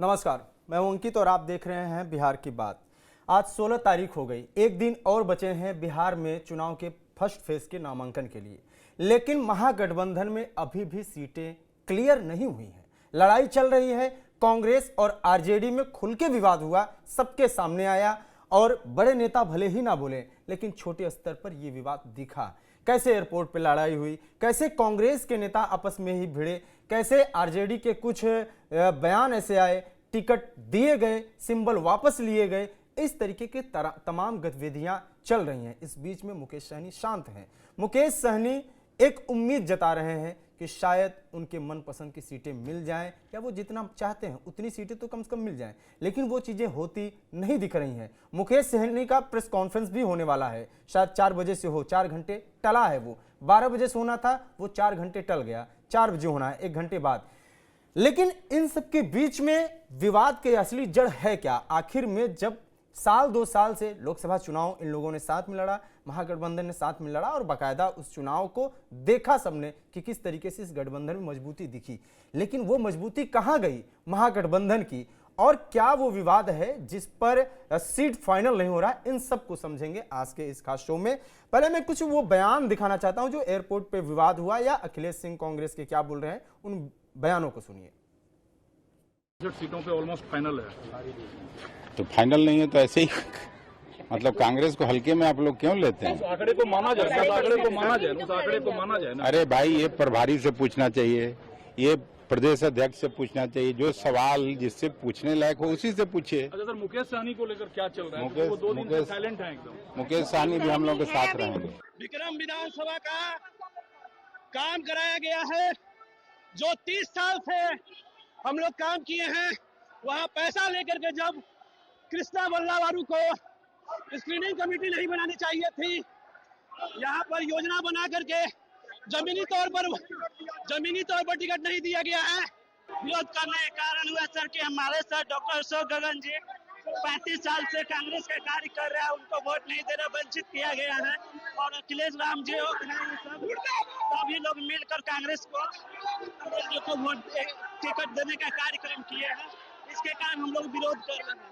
नमस्कार, मैं हूं अंकित और आप देख रहे हैं बिहार की बात। आज 16 तारीख हो गई, एक दिन और बचे हैं बिहार में चुनाव के फर्स्ट फेज के नामांकन के लिए। लेकिन महागठबंधन में अभी भी सीटें क्लियर नहीं हुई हैं। लड़ाई चल रही है, कांग्रेस और आरजेडी में खुल के विवाद हुआ, सबके सामने आया और बड़े नेता भले ही ना बोले लेकिन छोटे स्तर पर यह विवाद दिखा। कैसे एयरपोर्ट पर लड़ाई हुई, कैसे कांग्रेस के नेता आपस में ही भिड़े, कैसे आरजेडी के कुछ बयान ऐसे आए, टिकट दिए गए, सिंबल वापस लिए गए, इस तरीके के तमाम गतिविधियां चल रही हैं। इस बीच में मुकेश सहनी शांत हैं। मुकेश सहनी एक उम्मीद जता रहे हैं कि शायद उनके मनपसंद की सीटें मिल जाएं, या वो जितना चाहते हैं उतनी सीटें तो कम से कम मिल जाएं, लेकिन वो चीजें होती नहीं दिख रही हैं। मुकेश सहनी का प्रेस कॉन्फ्रेंस भी होने वाला है, शायद 4 बजे से हो, 4 घंटे टला है। वो 12 बजे से होना था, वो 4 घंटे टल गया, 4 बजे होना है, 1 घंटे बाद। लेकिन इन सब के बीच में विवाद के असली जड़ है क्या? आखिर में जब साल 2 साल से लोकसभा चुनाव इन लोगों ने साथ में लड़ा, महागठबंधन ने साथ में लड़ा और बाकायदा उस चुनाव को देखा सबने कि किस तरीके से इस गठबंधन में मजबूती दिखी। लेकिन वो मजबूती कहां गई महागठबंधन की, और क्या वो विवाद है जिस पर सीट फाइनल नहीं हो रहा? इन सब को समझेंगे आज के इस खास शो में। पहले मैं कुछ वो बयान दिखाना चाहता हूं जो एयरपोर्ट पे विवाद हुआ, या अखिलेश सिंह कांग्रेस के क्या बोल रहे हैं, उन बयानों को सुनिए। सीटों पे ऑलमोस्ट फाइनल है, तो फाइनल नहीं है तो ऐसे ही मतलब कांग्रेस को हल्के में आप लोग क्यों लेते हैं? उस आंकड़े को माना जाए, उस आंकड़े को माना जाए, उस आंकड़े को माना जाए ना। अरे भाई, ये प्रभारी से पूछना चाहिए, ये प्रदेश अध्यक्ष से पूछना चाहिए। जो सवाल जिससे पूछने लायक हो उसी से पूछिए। अच्छा सर, मुकेश सहनी को लेकर क्या चल रहा है? मुकेश- वो 2 दिन से मुकेश- साइलेंट है एकदम। मुकेश सहनी भी हम लोग के साथ रहेंगे। विक्रम विधानसभा का काम कराया गया है, जो 30 साल से हम लोग काम किए हैं। वहाँ पैसा लेकर के जब कृष्णा बल्लावारू को स्क्रीनिंग कमेटी नहीं बनानी चाहिए थी, यहाँ पर योजना बना करके जमीनी तौर पर टिकट नहीं दिया गया है। विरोध करने के कारण हुआ सर कि हमारे सर डॉक्टर अशोक गगन जी 35 साल से कांग्रेस का कार्य कर रहे हैं, उनको वोट नहीं देना वंचित किया गया है। और अखिलेश राम जी सभी लोग मिलकर कांग्रेस को वोट टिकट देने का कार्यक्रम किए हैं। इसके कारण हम लोग विरोध कर रहे हैं।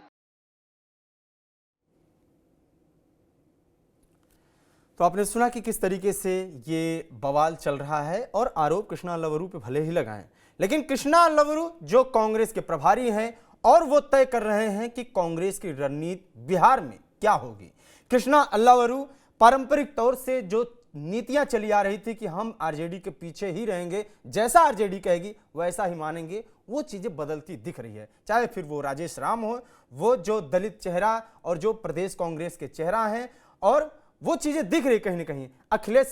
तो आपने सुना कि किस तरीके से ये बवाल चल रहा है, और आरोप कृष्णा अल्लावरू पे भले ही लगाएं, लेकिन कृष्णा अल्लावरू जो कांग्रेस के प्रभारी हैं और वो तय कर रहे हैं कि कांग्रेस की रणनीति बिहार में क्या होगी। कृष्णा अल्लावरू पारंपरिक तौर से जो नीतियां चली आ रही थी कि हम आरजेडी के पीछे ही रहेंगे, जैसा आरजेडी कहेगी वैसा ही मानेंगे, वो चीजें बदलती दिख रही है। चाहे फिर वो राजेश राम हो, वो जो दलित चेहरा और जो प्रदेश कांग्रेस के चेहरा हैं, और वो चीजें दिख रही कहीं ना कहीं। अखिलेश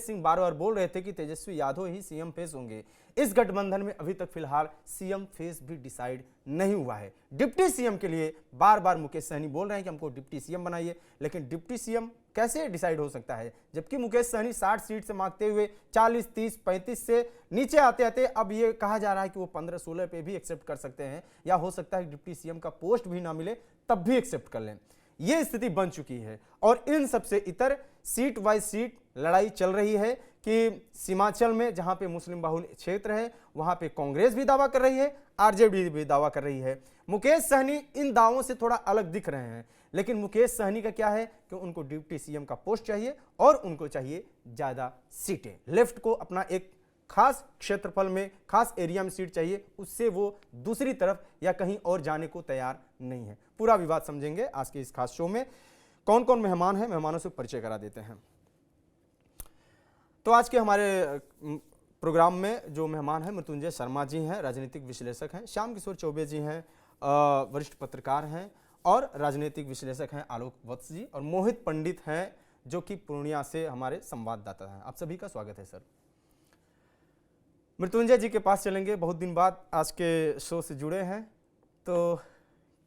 सिंह बार बार बोल रहे थे कि तेजस्वी यादव ही सीएम फेस होंगे। इस गठबंधन में अभी तक फिलहाल सीएम फेस भी डिसाइड नहीं हुआ है। डिप्टी सीएम के लिए बार बार मुकेश सहनी बोल रहे हैं कि हमको डिप्टी सीएम बनाइए, लेकिन डिप्टी सीएम कैसे डिसाइड हो सकता है, जबकि मुकेश सहनी 60 सीट से मांगते हुए 40, 30, 35 से नीचे आते आते अब ये कहा जा रहा है कि वो 15-16 पे भी एक्सेप्ट कर सकते हैं, या हो सकता है डिप्टी सीएम का पोस्ट भी ना मिले तब भी एक्सेप्ट कर लें। ये स्थिति बन चुकी है, और इन सबसे इतर सीट वाइज सीट लड़ाई चल रही है कि सीमांचल में जहां पे मुस्लिम बाहुल क्षेत्र है वहां पे कांग्रेस भी दावा कर रही है, आरजेडी भी दावा कर रही है। मुकेश सहनी इन दावों से थोड़ा अलग दिख रहे हैं, लेकिन मुकेश सहनी का क्या है कि उनको डिप्टी सीएम का पोस्ट चाहिए और उनको चाहिए ज्यादा सीटें। लेफ्ट को अपना एक खास क्षेत्रफल में, खास एरिया में सीट चाहिए, उससे वो दूसरी तरफ या कहीं और जाने को तैयार नहीं है। पूरा विवाद समझेंगे आज के इस खास शो में। कौन कौन मेहमान हैं, मेहमानों से परिचय करा देते हैं। तो आज के हमारे प्रोग्राम में जो मेहमान हैं, मृत्युंजय शर्मा जी हैं, राजनीतिक विश्लेषक हैं। श्याम किशोर चौबे जी हैं, वरिष्ठ पत्रकार हैं और राजनीतिक विश्लेषक हैं आलोक वत्स जी, और मोहित पंडित हैं जो कि पूर्णिया से हमारे संवाददाता हैं। आप सभी का स्वागत है सर। मृत्युंजय जी के पास चलेंगे, बहुत दिन बाद आज के शो से जुड़े हैं, तो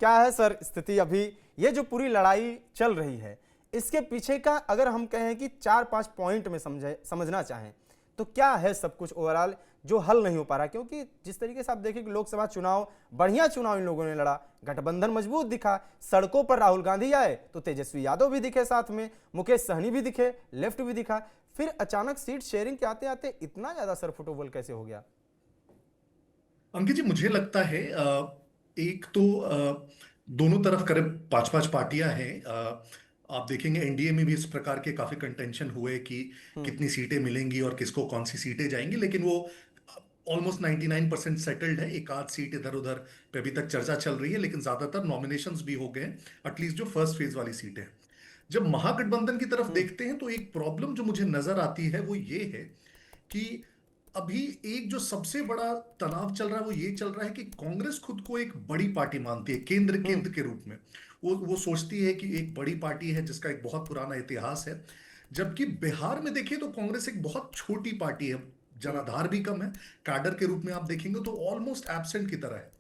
क्या है सर स्थिति अभी? ये जो पूरी लड़ाई चल रही है, इसके पीछे का अगर हम कहें कि 4-5 पॉइंट में समझना चाहें तो क्या है सब कुछ ओवरऑल जो हल नहीं हो पा रहा? क्योंकि जिस तरीके से आप देखें कि लोकसभा चुनाव, बढ़िया चुनाव इन लोगों ने लड़ा, गठबंधन मजबूत दिखा, सड़कों पर राहुल गांधी आए तो तेजस्वी यादव भी दिखे, साथ में मुकेश सहनी भी दिखे, लेफ्ट भी दिखा, फिर अचानक सीट शेयरिंग के आते आते इतना ज्यादा सरफुटोबल कैसे हो गया? अंकित जी, मुझे लगता है एक तो दोनों तरफ करीब 5-5 पार्टियां हैं। आप देखेंगे एनडीए में भी इस प्रकार के काफी कंटेंशन हुए कि कितनी सीटें मिलेंगी और किसको कौन सी सीटें जाएंगी, लेकिन वो ऑलमोस्ट 99% सेटल्ड है। एक आध सीट इधर उधर पे अभी तक चर्चा चल रही है, लेकिन ज्यादातर नॉमिनेशंस भी हो गए, एटलीस्ट जो फर्स्ट फेज वाली सीटें हैं। जब महागठबंधन की तरफ देखते हैं तो एक प्रॉब्लम जो मुझे नजर आती है वो ये है कि अभी एक जो सबसे बड़ा तनाव चल रहा है वो ये चल रहा है कि कांग्रेस खुद को एक बड़ी पार्टी मानती है, केंद्र के रूप में। वो सोचती है कि एक बड़ी पार्टी है जिसका एक बहुत पुराना इतिहास है, जबकि बिहार में देखिए तो कांग्रेस एक बहुत छोटी पार्टी है, जनाधार भी कम है, कैडर के रूप में आप देखेंगे तो ऑलमोस्ट एब्सेंट की तरह है।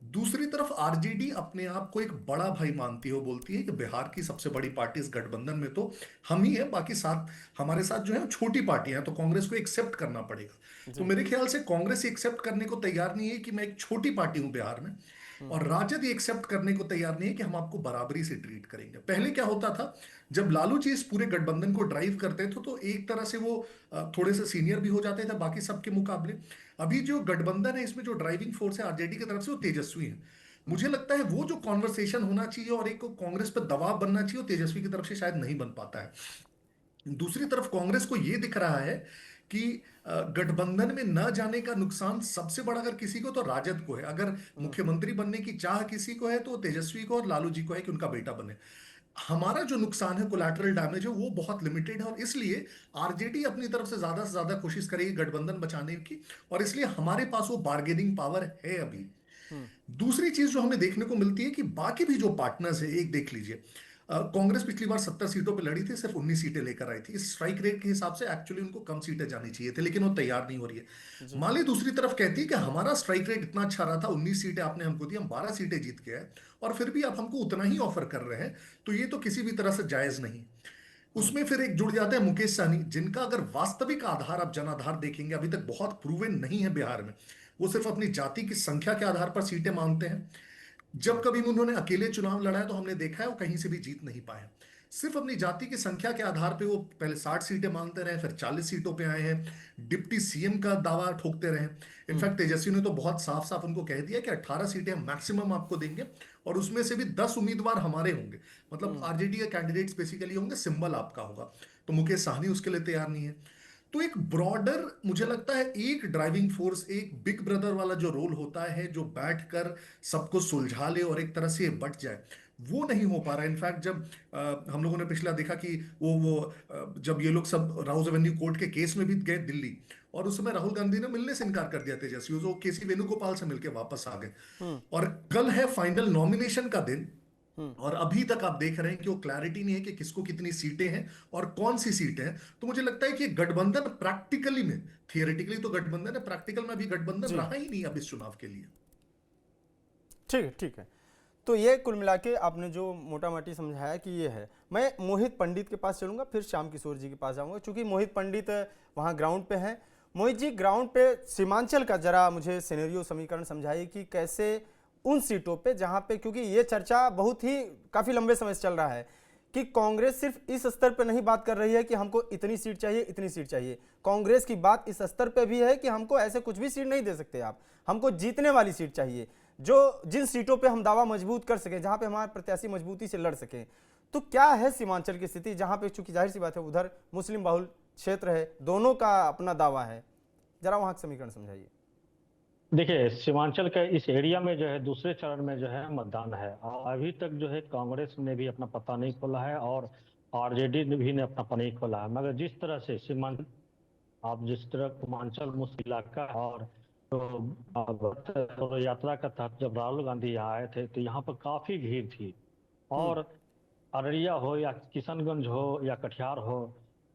दूसरी तरफ आरजेडी अपने आप को एक बड़ा भाई मानती है, वो बोलती है कि बिहार की सबसे बड़ी पार्टी इस गठबंधन में तो हम ही है, बाकी साथ हमारे साथ जो है वो छोटी पार्टियां हैं, तो कांग्रेस को एक्सेप्ट करना पड़ेगा। तो मेरे ख्याल से कांग्रेस एक्सेप्ट करने को तैयार नहीं है कि मैं एक छोटी पार्टी हूं बिहार में, और राजद ये एक्सेप्ट करने को तैयार नहीं है कि हम आपको बराबरी से ट्रीट करेंगे। पहले क्या होता था, जब लालू जी इस पूरे गठबंधन को ड्राइव करते थे तो एक तरह से वो थोड़े से सीनियर भी हो जाते थे बाकी सबके मुकाबले। अभी जो गठबंधन है इसमें जो ड्राइविंग फोर्स है आरजेडी की तरफ से वो तेजस्वी है। मुझे लगता है वो जो कॉन्वर्सेशन होना चाहिए और एक कांग्रेस पर दबाव बनना चाहिए वो तेजस्वी की तरफ से शायद नहीं बन पाता है। दूसरी तरफ कांग्रेस को यह दिख रहा है कि गठबंधन में न जाने का नुकसान सबसे बड़ा अगर किसी को तो राजद को है। अगर मुख्यमंत्री बनने की चाह किसी को है तो तेजस्वी को और लालू जी को है कि उनका बेटा बने। हमारा जो नुकसान है, कोलैटरल डैमेज है, वो बहुत लिमिटेड है, और इसलिए आरजेडी अपनी तरफ से ज्यादा कोशिश करेगी गठबंधन बचाने की, और इसलिए हमारे पास वो बार्गेनिंग पावर है अभी। दूसरी चीज जो हमें देखने को मिलती है कि बाकी भी जो पार्टनर्स है, एक देख लीजिए, कांग्रेस पिछली बार 70 सीटों पे लड़ी थी, सिर्फ 19 सीटें लेकर आई थी। इस स्ट्राइक रेट के हिसाब से एक्चुअली उनको कम सीटें जानी चाहिए थी, लेकिन वो तैयार नहीं हो रही है। माले दूसरी तरफ कहती है कि हमारा स्ट्राइक रेट इतना अच्छा रहा था, 19 सीटें आपने हमको दी, हम 12 सीटें जीत के आए, और फिर भी आप हमको उतना ही ऑफर कर रहे हैं, तो ये तो किसी भी तरह से जायज नहीं। उसमें फिर एक जुड़ जाते हैं मुकेश सहनी, जिनका अगर वास्तविक आधार आप जनाधार देखेंगे अभी तक बहुत प्रूवन नहीं है बिहार में। वो सिर्फ अपनी जाति की संख्या के आधार पर सीटें मांगते हैं। जब कभी उन्होंने अकेले चुनाव लड़ा है तो हमने देखा है वो कहीं से भी जीत नहीं पाए। सिर्फ अपनी जाति की संख्या के आधार पे वो पहले 60 सीटें मांगते रहे, फिर 40 सीटों पे आए हैं, डिप्टी सीएम का दावा ठोकते रहे। इनफैक्ट तेजस्वी ने तो बहुत साफ साफ उनको कह दिया कि 18 सीटें हम मैक्सिमम आपको देंगे, और उसमें से भी 10 उम्मीदवार हमारे होंगे, मतलब आरजेडी के कैंडिडेट्स बेसिकली होंगे, सिंबल आपका होगा। तो मुकेश सहनी उसके लिए तैयार नहीं है। तो एक ब्रॉडर, मुझे लगता है एक ड्राइविंग फोर्स, एक बिग ब्रदर वाला जो रोल होता है, जो बैठकर सबको सुलझा ले और एक तरह से बट जाए, वो नहीं हो पा रहा है। इनफैक्ट जब हम लोगों ने पिछला देखा कि जब ये लोग सब राउज एवेन्यू कोर्ट के केस में भी गए दिल्ली, और उस समय राहुल गांधी ने मिलने से इनकार कर दिया तेजस्वी, वो केसी वेणुगोपाल से मिलकर वापस आ गए। और कल है फाइनल नॉमिनेशन का दिन, और अभी तक आप देख रहे हैं कि वो क्लैरिटी नहीं है कि किसको कितनी सीटें हैं और कौन सी सीटें हैं। तो मुझे लगता है कि गठबंधन प्रैक्टिकली में, थियोरेटिकली तो गठबंधन है, प्रैक्टिकल में अभी गठबंधन रहा ही नहीं अब इस चुनाव के लिए। ठीक है, ठीक है। तो ये कुल मिला के आपने जो मोटा मोटी समझाया कि ये है। मैं मोहित पंडित के पास चलूंगा, फिर श्याम किशोर जी के पास जाऊंगा, क्योंकि मोहित पंडित वहाँ ग्राउंड पे हैं। मोहित जी, ग्राउंड पे सीमांचल का जरा मुझे सिनेरियो समीकरण समझाइए कि कैसे उन सीटों पे जहां पे, क्योंकि ये चर्चा बहुत ही काफ़ी लंबे समय से चल रहा है कि कांग्रेस सिर्फ इस स्तर पे नहीं बात कर रही है कि हमको इतनी सीट चाहिए, इतनी सीट चाहिए। कांग्रेस की बात इस स्तर पे भी है कि हमको ऐसे कुछ भी सीट नहीं दे सकते आप, हमको जीतने वाली सीट चाहिए, जो जिन सीटों पे हम दावा मजबूत कर सकें, जहां पे हमारे प्रत्याशी मजबूती से लड़ सकें। तो क्या है सीमांचल की स्थिति, जहां पे चूंकि जाहिर सी बात है उधर मुस्लिम बहुल क्षेत्र है, दोनों का अपना दावा है, जरा वहां का समीकरण समझाइए। देखिए, सीमांचल के इस एरिया में जो है दूसरे चरण में जो है मतदान है, और अभी तक जो है कांग्रेस ने भी अपना पता नहीं खोला है और आरजेडी ने भी अपना पता नहीं खोला है। मगर जिस तरह से सीमांचल, आप जिस तरह सीमांचल मुस्लिम इलाका, और तो यात्रा का तहत जब राहुल गांधी यहाँ आए थे तो यहाँ पर काफी भीड़ थी, और अररिया हो या किशनगंज हो या कटिहार हो,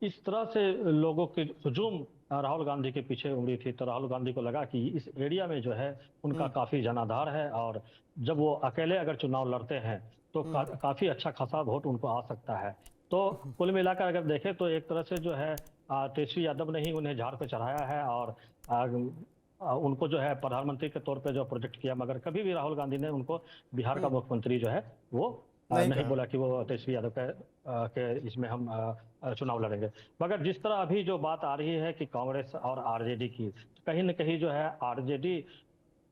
इस तरह से लोगों की हुजूम राहुल गांधी के पीछे उमड़ी थी। तो राहुल गांधी को लगा कि इस एरिया में जो है उनका काफी जनाधार है, और जब वो अकेले अगर चुनाव लड़ते हैं तो काफी अच्छा खासा वोट उनको आ सकता है। तो कुल मिलाकर अगर देखें तो एक तरह से जो है तेजस्वी यादव ने ही उन्हें झाड़ पे चढ़ाया है, और उनको जो है प्रधानमंत्री के तौर पे जो प्रोजेक्ट किया, मगर कभी भी राहुल गांधी ने उनको बिहार का मुख्यमंत्री जो है वो नहीं बोला कि वो तेजस्वी यादव के इसमें हम चुनाव लड़ेंगे। मगर जिस तरह अभी जो बात आ रही है कि कांग्रेस और आरजेडी की, कहीं न कहीं जो है आरजेडी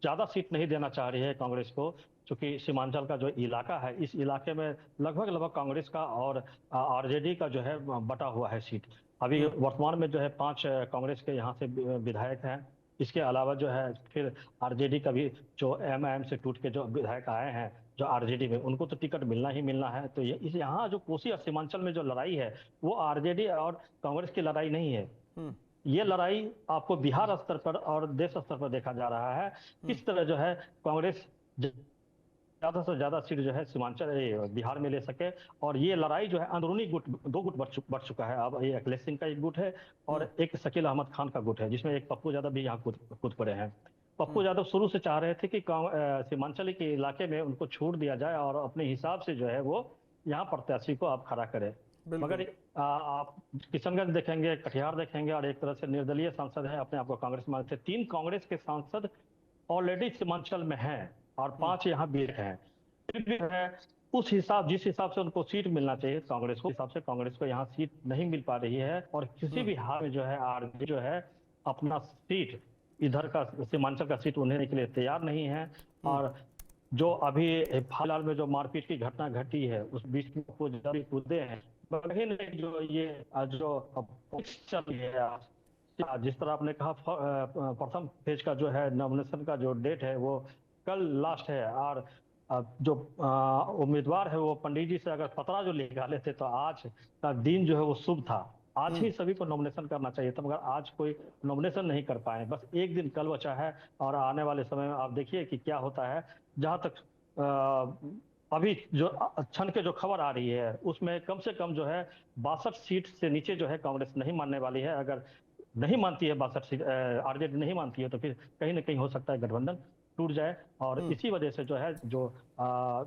ज़्यादा सीट नहीं देना चाह रही है कांग्रेस को, क्योंकि सीमांचल का जो इलाका है, इस इलाके में लगभग कांग्रेस का और आरजेडी का जो है बटा हुआ है सीट। अभी वर्तमान में जो है 5 कांग्रेस के यहाँ से विधायक हैं। इसके अलावा जो है फिर आरजेडी का भी जो एमआईएम से टूट के जो विधायक आए हैं जो आरजेडी में, उनको तो टिकट मिलना ही मिलना है। तो ये इस यहाँ जो कोसी और सीमांचल में जो लड़ाई है वो आरजेडी और कांग्रेस की लड़ाई नहीं है। ये लड़ाई आपको बिहार स्तर पर और देश स्तर पर देखा जा रहा है। किस तरह जो है कांग्रेस ज्यादा से ज्यादा सीट जो है सीमांचल बिहार में ले सके। और ये लड़ाई जो है अंदरूनी गुट, 2 गुट बढ़ चुका है। अब ये अखिलेश सिंह का एक गुट है और एक शकील अहमद खान का गुट है, जिसमें एक पप्पू यादव भी यहाँ कूद पड़े हैं। पप्पू यादव शुरू से चाह रहे थे कि सीमांचल के इलाके में उनको छूट दिया जाए और अपने हिसाब से जो है वो यहाँ प्रत्याशी को आप खड़ा करें। मगर आप किशनगंज देखेंगे, कटिहार देखेंगे और एक तरह से निर्दलीय सांसद है, अपने आप को कांग्रेस मानते। 3 कांग्रेस के सांसद ऑलरेडी सीमांचल में हैं और 5 यहाँ भी हैं। फिर भी है उस हिसाब जिस हिसाब से उनको सीट मिलना चाहिए कांग्रेस को, हिसाब से कांग्रेस को यहाँ सीट नहीं मिल पा रही है। और किसी भी हाल में जो है आरजेडी जो है अपना सीट इधर का सीमांचल का सीट उन्हें के लिए तैयार नहीं है। और जो अभी फिलहाल में जो मारपीट की घटना घटी है उस बीच में कूदे हैं। लेकिन जो ये जो चल रही है, जिस तरह आपने कहा प्रथम फेज का जो है नॉमिनेशन का जो डेट है वो कल लास्ट है। और जो उम्मीदवार है वो पंडित जी से अगर पतरा जो निकाले थे तो आज का दिन जो है वो शुभ था। आज ही सभी को नॉमिनेशन करना चाहिए था, मगर आज कोई नॉमिनेशन नहीं कर पाए। बस एक दिन कल बचा है और आने वाले समय में आप देखिए कि क्या होता है। जहां तक अभी जो क्षण के जो खबर आ रही है उसमें कम से कम जो है 62 सीट से नीचे जो है कांग्रेस नहीं मानने वाली है। अगर नहीं मानती है 62 सीट, आरजेडी नहीं मानती है, तो फिर कहीं ना कहीं हो सकता है गठबंधन टूट जाए। और इसी वजह से जो है जो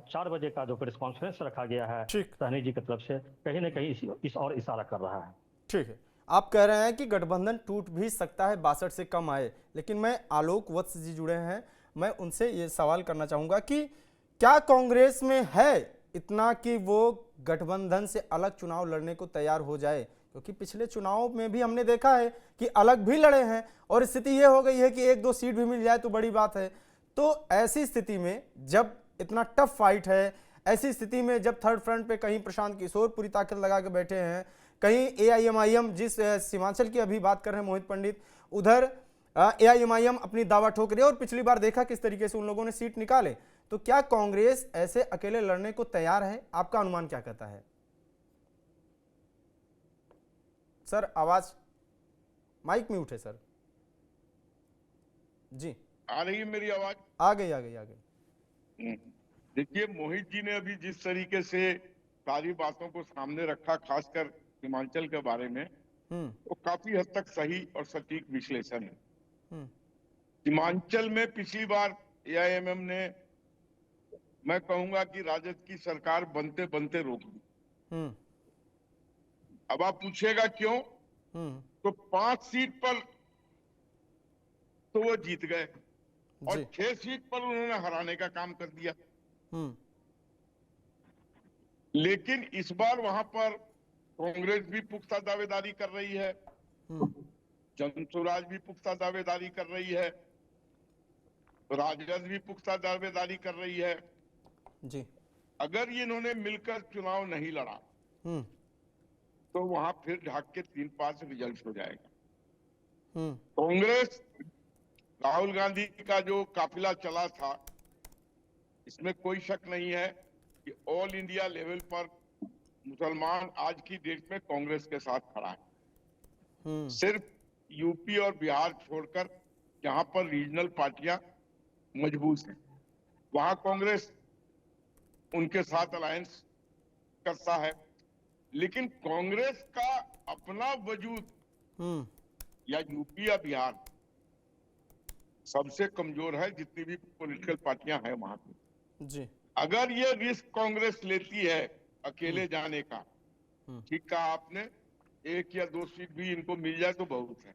4 बजे का जो प्रेस कॉन्फ्रेंस रखा गया है सहनी जी की तरफ से कहीं ना कहीं इस और इशारा कर रहा है। ठीक है, आप कह रहे हैं कि गठबंधन टूट भी सकता है, 62 से कम आए। लेकिन मैं आलोक वत्स जी जुड़े हैं, मैं उनसे ये सवाल करना चाहूँगा कि क्या कांग्रेस में है इतना कि वो गठबंधन से अलग चुनाव लड़ने को तैयार हो जाए? क्योंकि पिछले चुनाव में भी हमने देखा है कि अलग भी लड़े हैं और स्थिति ये हो गई है कि 1-2 सीट भी मिल जाए तो बड़ी बात है। तो ऐसी स्थिति में जब इतना टफ फाइट है, ऐसी स्थिति में जब थर्ड फ्रंट पे कहीं प्रशांत किशोर पूरी ताकत लगा के बैठे हैं, कहीं एआईएमआईएम जिस सीमांचल की अभी बात कर रहे हैं मोहित पंडित, उधर एआईएमआईएम अपनी दावा ठोक रही है और पिछली बार देखा किस तरीके से उन लोगों ने सीट निकाले। तो क्या कांग्रेस ऐसे अकेले लड़ने को तैयार है? आपका अनुमान क्या कहता है? सर आवाज, माइक म्यूट है सर जी। आ रही है मेरी आवाज? आ गई। देखिए, मोहित जी ने अभी जिस तरीके से सारी बातों को सामने रखा, खासकर सीमांचल के बारे में, वो काफी हद तक सही और सटीक विश्लेषण है। सीमांचल में पिछली बार एआईएमएम ने, मैं कहूंगा कि राजद की सरकार बनते बनते रोक दी। अब आप पूछेगा क्यों? तो 5 सीट पर तो वो जीत गए और 6 सीट पर उन्होंने हराने का काम कर दिया। लेकिन इस बार वहां पर कांग्रेस भी पुख्ता दावेदारी कर रही है, जनसुराज भी पुख्ता दावेदारी कर रही है, राजद भी पुख्ता दावेदारी कर रही है जी। अगर ये इन्होंने मिलकर चुनाव नहीं लड़ा तो वहां फिर ढाक के 3-5 रिजल्ट हो जाएगा। कांग्रेस, राहुल गांधी का जो काफिला चला था, इसमें कोई शक नहीं है कि ऑल इंडिया लेवल पर मुसलमान आज की डेट में कांग्रेस के साथ खड़ा है। सिर्फ यूपी और बिहार छोड़कर जहां पर रीजनल पार्टियां मजबूत हैं, वहां कांग्रेस उनके साथ अलायंस करता है। लेकिन कांग्रेस का अपना वजूद या यूपी या बिहार सबसे कमजोर है जितनी भी पॉलिटिकल पार्टियां हैं वहां पे जी। अगर ये रिस्क कांग्रेस लेती है अकेले जाने का, ठीक कहा आपने, 1 या 2 सीट भी इनको मिल जाए तो बहुत है।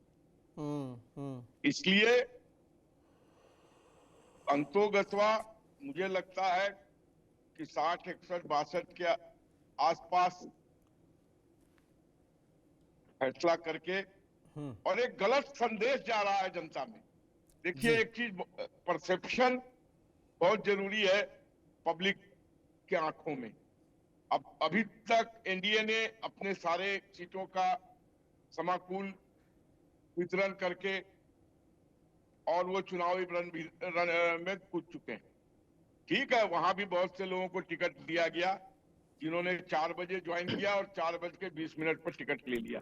इसलिए अंतोगत्वा मुझे लगता है कि 60, 61, 62 के आसपास फैसला करके, और एक गलत संदेश जा रहा है जनता में। देखिए, एक चीज परसेप्शन बहुत जरूरी है पब्लिक के आंखों में। अब अभी तक एनडीए ने अपने सारे सीटों का समाकुल वितरण करके और वो चुनावी रण में कूद चुके हैं। ठीक है, वहां भी बहुत से लोगों को टिकट दिया गया जिन्होंने 4 बजे ज्वाइन किया और 4:20 पर टिकट ले लिया।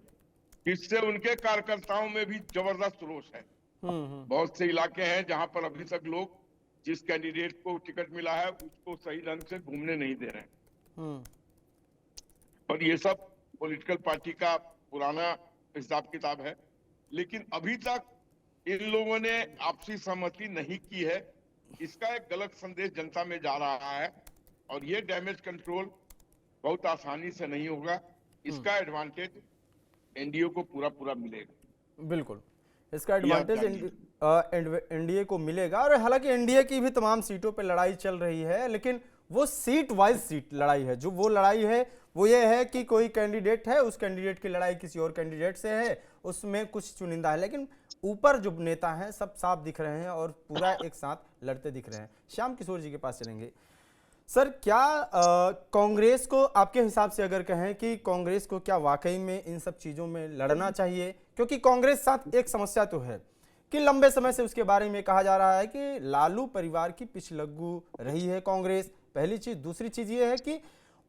इससे उनके कार्यकर्ताओं में भी जबरदस्त रोष है। बहुत से इलाके हैं जहां पर अभी तक लोग जिस कैंडिडेट को टिकट मिला है उसको सही ढंग से घूमने नहीं दे रहे हैं। और ये सब पॉलिटिकल पार्टी का पुराना हिसाब किताब है, लेकिन अभी तक इन लोगों ने आपसी सहमति नहीं की है। इसका एक गलत संदेश जनता में जा रहा है और ये डैमेज कंट्रोल बहुत आसानी से नहीं होगा। इसका एडवांटेज एनडीए को पूरा मिलेगा। बिल्कुल, इसका एडवांटेज एनडीए को मिलेगा। और हालांकि एनडीए की भी तमाम सीटों पे लड़ाई चल रही है, लेकिन वो सीट वाइज सीट लड़ाई है। जो वो लड़ाई है वो ये है कि कोई कैंडिडेट है, उस कैंडिडेट की लड़ाई किसी और कैंडिडेट से है, उसमें कुछ चुनिंदा है, लेकिन ऊपर जो नेता हैं सब साफ दिख रहे हैं और पूरा एक साथ लड़ते दिख रहे हैं। श्याम किशोर जी के पास चलेंगे। सर, क्या कांग्रेस को आपके हिसाब से अगर कहें कि कांग्रेस को क्या वाकई में इन सब चीज़ों में लड़ना चाहिए? क्योंकि कांग्रेस साथ एक समस्या तो है कि लंबे समय से उसके बारे में कहा जा रहा है कि लालू परिवार की पिछलग्गू रही है कांग्रेस, पहली चीज़। दूसरी चीज़ ये है कि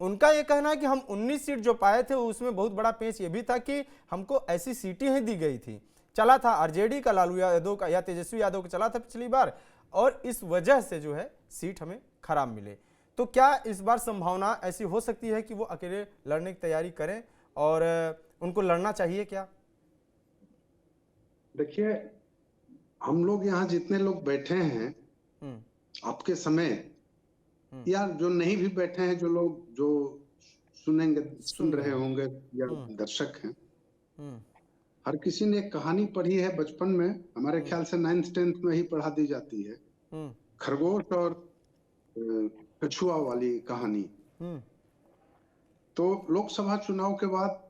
उनका ये कहना है कि हम 19 सीट जो पाए थे उसमें बहुत बड़ा पेच ये भी था कि हमको ऐसी सीटें ही दी गई थी। चला था आरजेडी का, लालू यादव का या तेजस्वी यादव का चला था पिछली बार, और इस वजह से जो है सीट हमें खराब मिले। तो क्या इस बार संभावना ऐसी हो सकती है कि वो अकेले लड़ने की तैयारी करें और उनको लड़ना चाहिए क्या? देखिए, हम लोग यहाँ जितने लोग बैठे हैं आपके समय, या जो नहीं भी बैठे हैं, जो लोग जो सुन रहे होंगे या दर्शक हैं, हर किसी ने एक कहानी पढ़ी है बचपन में। हमारे ख्याल से 9th 10th में ही पढ़ा दी जाती है, खरगोश और कछुआ वाली कहानी। तो लोकसभा चुनाव के बाद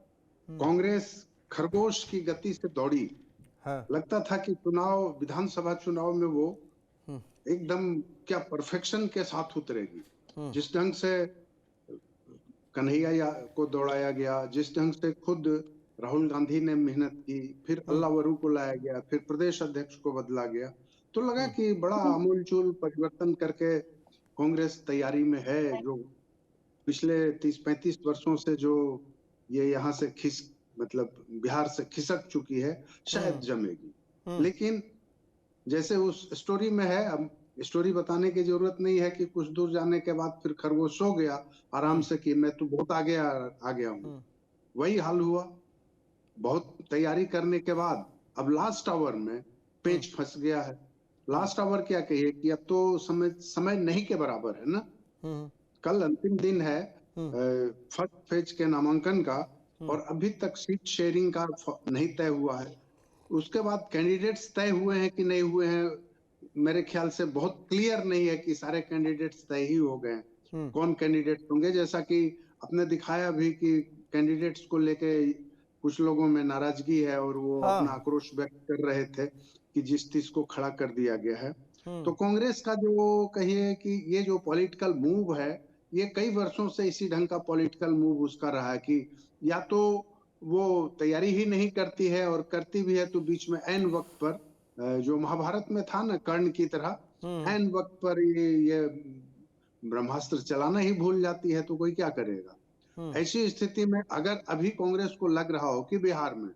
कांग्रेस खरगोश की गति से दौड़ी। लगता था कि विधानसभा चुनाव में वो एकदम क्या परफेक्शन के साथ उतरेगी। जिस ढंग से कन्हैया को दौड़ाया गया, जिस ढंग से खुद राहुल गांधी ने मेहनत की, फिर अल्लावरू को लाया गया, फिर प्रदेश अध्यक्ष को बदला गया, तो लगा कि बड़ा आमूलचूल परिवर्तन करके कांग्रेस तैयारी में है। जो पिछले 30-35 वर्षों से जो ये यहाँ से मतलब बिहार से खिसक चुकी है, शायद जमेगी। लेकिन जैसे उस स्टोरी में है, अब स्टोरी बताने की जरूरत नहीं है कि कुछ दूर जाने के बाद फिर खरगोश सो गया आराम से कि मैं तो बहुत आगे आ गया हूँ। वही हाल हुआ। बहुत तैयारी करने के बाद अब लास्ट आवर में पेच फंस गया है। लास्ट आवर क्या कहिए कि अब तो समय नहीं के बराबर है ना। कल अंतिम दिन है फर्स्ट फेज के नामांकन का, और अभी तक सीट शेयरिंग का नहीं तय हुआ है। उसके बाद कैंडिडेट्स तय हुए हैं कि नहीं हुए हैं, मेरे ख्याल से बहुत क्लियर नहीं है कि सारे कैंडिडेट्स तय ही हो गए। कौन कैंडिडेट होंगे, जैसा कि आपने दिखाया भी कि कैंडिडेट्स को लेके कुछ लोगों में नाराजगी है और वो अपना आक्रोश व्यक्त कर रहे थे कि जिस चीज को खड़ा कर दिया गया है। तो कांग्रेस का जो कहिए कि ये जो पॉलिटिकल मूव है, ये कई वर्षों से इसी ढंग का पॉलिटिकल मूव उसका रहा है कि या तो वो तैयारी ही नहीं करती है, और करती भी है तो बीच में ऐन वक्त पर, जो महाभारत में था ना कर्ण की तरह, ऐन वक्त पर ये ब्रह्मास्त्र चलाना ही भूल जाती है, तो कोई क्या करेगा। ऐसी स्थिति में अगर अभी कांग्रेस को लग रहा हो कि बिहार में